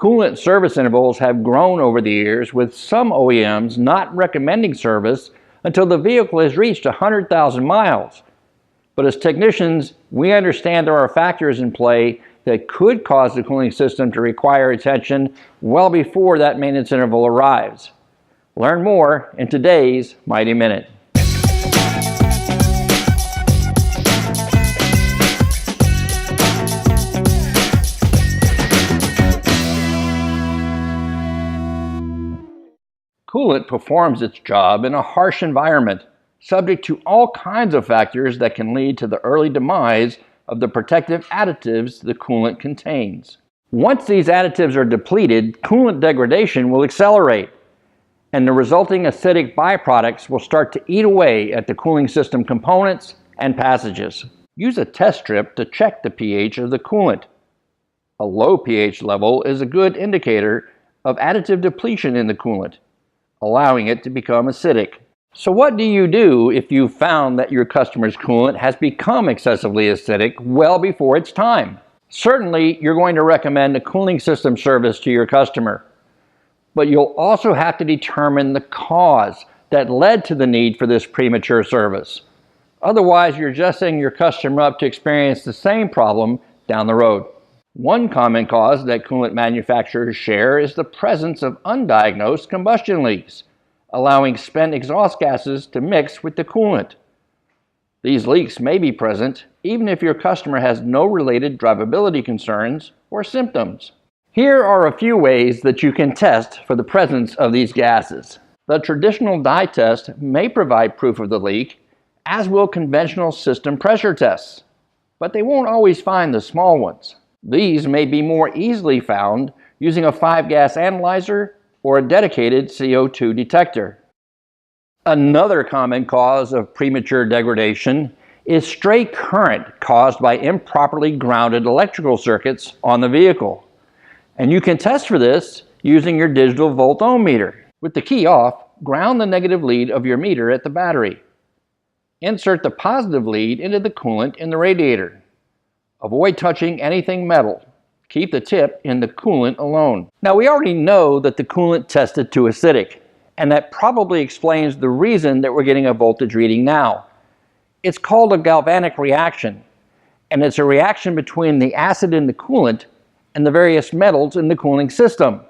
Coolant service intervals have grown over the years, with some OEMs not recommending service until the vehicle has reached 100,000 miles. But as technicians, we understand there are factors in play that could cause the cooling system to require attention well before that maintenance interval arrives. Learn more in today's Mighty Minute. Coolant performs its job in a harsh environment, subject to all kinds of factors that can lead to the early demise of the protective additives the coolant contains. Once these additives are depleted, coolant degradation will accelerate, and the resulting acidic byproducts will start to eat away at the cooling system components and passages. Use a test strip to check the pH of the coolant. A low pH level is a good indicator of additive depletion in the coolant, allowing it to become acidic. So what do you do if you found that your customer's coolant has become excessively acidic well before its time? Certainly, you're going to recommend a cooling system service to your customer, but you'll also have to determine the cause that led to the need for this premature service. Otherwise, you're just setting your customer up to experience the same problem down the road. One common cause that coolant manufacturers share is the presence of undiagnosed combustion leaks, allowing spent exhaust gases to mix with the coolant. These leaks may be present even if your customer has no related drivability concerns or symptoms. Here are a few ways that you can test for the presence of these gases. The traditional dye test may provide proof of the leak, as will conventional system pressure tests, but they won't always find the small ones. These may be more easily found using a 5-gas analyzer or a dedicated CO2 detector. Another common cause of premature degradation is stray current caused by improperly grounded electrical circuits on the vehicle. And you can test for this using your digital volt ohm meter. With the key off, ground the negative lead of your meter at the battery. Insert the positive lead into the coolant in the radiator. Avoid touching anything metal. Keep the tip in the coolant alone. Now, we already know that the coolant tested too acidic, and that probably explains the reason that we're getting a voltage reading now. It's called a galvanic reaction, and it's a reaction between the acid in the coolant and the various metals in the cooling system.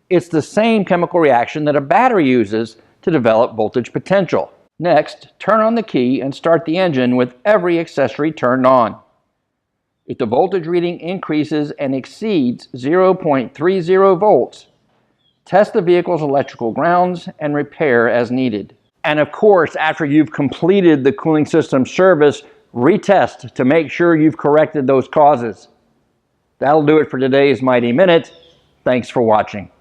It's the same chemical reaction that a battery uses to develop voltage potential. Next, turn on the key and start the engine with every accessory turned on. If the voltage reading increases and exceeds 0.30 volts, test the vehicle's electrical grounds and repair as needed. And of course, after you've completed the cooling system service, retest to make sure you've corrected those causes. That'll do it for today's Mighty Minute. Thanks for watching.